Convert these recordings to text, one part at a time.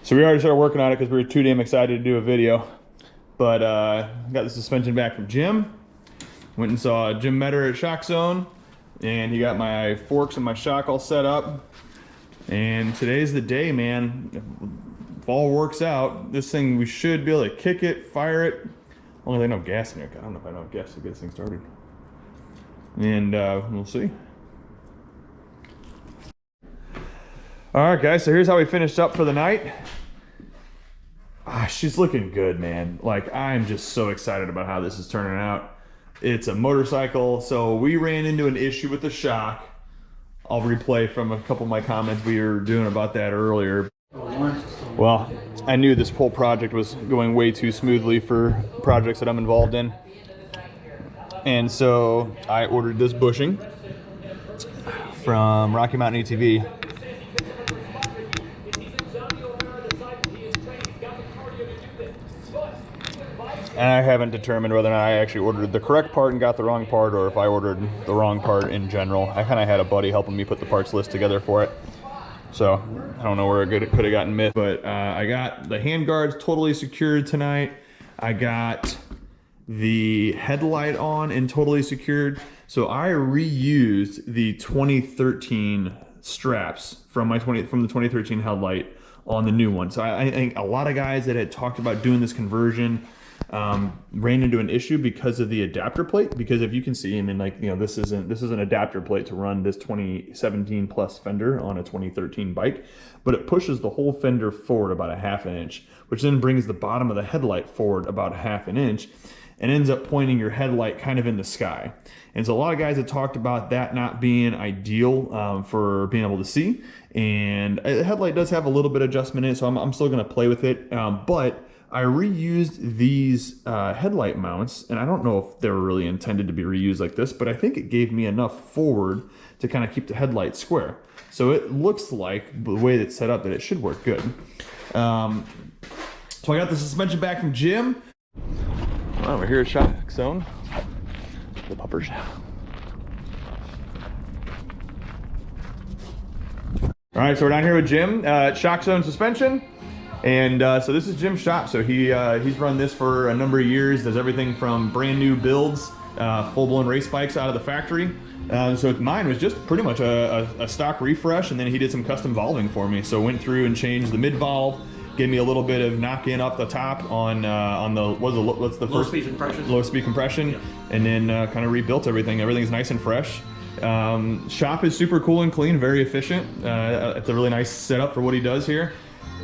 So we already started working on it because we were too damn excited to do a video. But got the suspension back from Jim. Went and saw Jim Metter at ShockZone. And he got my forks and my shock all set up. And today's the day, man. If all works out, this thing, we should be able to kick it, fire it. Only they don't have gas in here. I don't know if I don't have gas to get this thing started. And we'll see. All right, guys, so here's how we finished up for the night. She's looking good, man. Like, I'm just so excited about how this is turning out. It's a motorcycle, so we ran into an issue with the shock. I'll replay from a couple of my comments we were doing about that earlier. Well, I knew this whole project was going way too smoothly for projects that I'm involved in. And so I ordered this bushing from Rocky Mountain ATV. And I haven't determined whether or not I actually ordered the correct part and got the wrong part, or if I ordered the wrong part in general. I kind of had a buddy helping me put the parts list together for it. So I don't know where it could have gotten missed. But I got the handguards totally secured tonight. I got the headlight on and totally secured. So I reused the 2013 straps from the 2013 headlight on the new one. So I think a lot of guys that had talked about doing this conversion ran into an issue because of the adapter plate. Because if you can see, I mean, like, you know, this is an adapter plate to run this 2017 plus fender on a 2013 bike, but it pushes the whole fender forward about a ½ inch, which then brings the bottom of the headlight forward about ½ inch and ends up pointing your headlight kind of in the sky. And so a lot of guys have talked about that not being ideal for being able to see. And the headlight does have a little bit of adjustment in it, so I'm still going to play with it. But I reused these headlight mounts, and I don't know if they were really intended to be reused like this, but I think it gave me enough forward to kind of keep the headlight square. So it looks like, the way it's set up, that it should work good. So I got the suspension back from Jim. Well, we're here at ShockZone, the puppers. All right, so we're down here with Jim at ShockZone Suspension. And so this is Jim's shop. So he's run this for a number of years, does everything from brand new builds, full-blown race bikes out of the factory. So mine was just pretty much a stock refresh, and then he did some custom valving for me. So went through and changed the mid valve, gave me a little bit of knock-in up the top on the what's the low first speed compression. Low speed compression, yeah. And then kind of rebuilt everything. Everything's nice and fresh. Shop is super cool and clean, very efficient. It's a really nice setup for what he does here.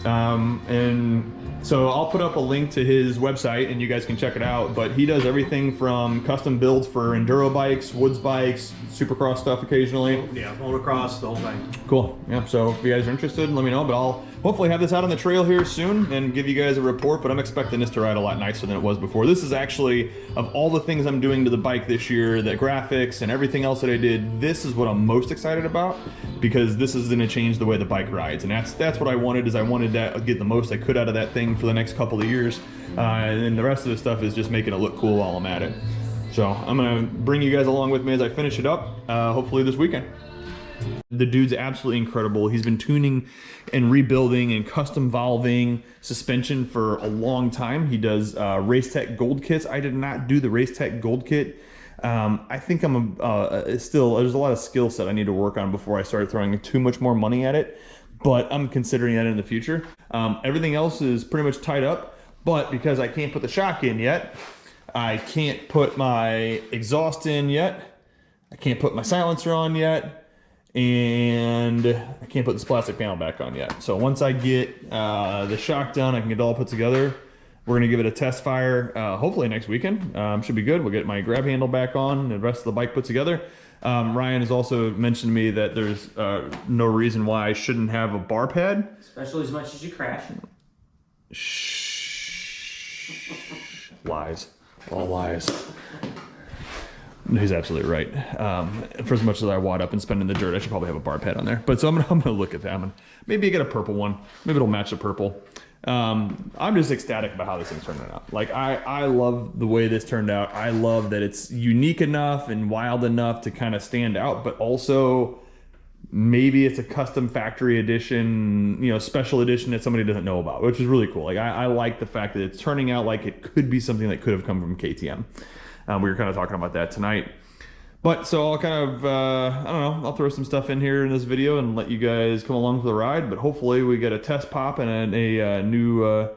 And so I'll put up a link to his website and you guys can check it out, but he does everything from custom builds for enduro bikes, woods bikes, supercross stuff occasionally. Yeah, motocross, the whole thing. Cool. Yeah, so if you guys are interested, let me know, but I'll hopefully have this out on the trail here soon and give you guys a report, but I'm expecting this to ride a lot nicer than it was before. This is actually, of all the things I'm doing to the bike this year, the graphics and everything else that I did, this is what I'm most excited about, because this is gonna change the way the bike rides. And that's what I wanted, is I wanted to get the most I could out of that thing for the next couple of years. And then the rest of the stuff is just making it look cool while I'm at it. So I'm gonna bring you guys along with me as I finish it up, hopefully this weekend. The dude's absolutely incredible. He's been tuning and rebuilding and custom valving suspension for a long time. He does Race Tech Gold kits. I did not do the Race Tech Gold kit. I think I'm still, there's a lot of skill set I need to work on before I start throwing too much more money at it, but I'm considering that in the future. Everything else is pretty much tied up, but because I can't put the shock in yet, I can't put my exhaust in yet, I can't put my silencer on yet, and I can't put this plastic panel back on yet. So once I get the shock done, I can get it all put together. We're gonna give it a test fire, hopefully next weekend. Should be good. We'll get my grab handle back on and the rest of the bike put together. Ryan has also mentioned to me that there's no reason why I shouldn't have a bar pad. Especially as much as you crash. Shh. Lies. All lies. He's absolutely right. For as much as I wad up and spend in the dirt, I should probably have a bar pad on there. But so I'm gonna look at that one. Maybe I get a purple one. Maybe it'll match the purple. I'm just ecstatic about how this thing's turning out. Like, I love the way this turned out. I love that it's unique enough and wild enough to kind of stand out, but also maybe it's a custom factory edition, you know, special edition that somebody doesn't know about, which is really cool. Like I like the fact that it's turning out like it could be something that could have come from KTM. We were kind of talking about that tonight. But so I'll kind of, I don't know, I'll throw some stuff in here in this video and let you guys come along for the ride. But hopefully we get a test pop and a new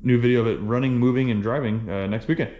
video of it running, moving, and driving next weekend.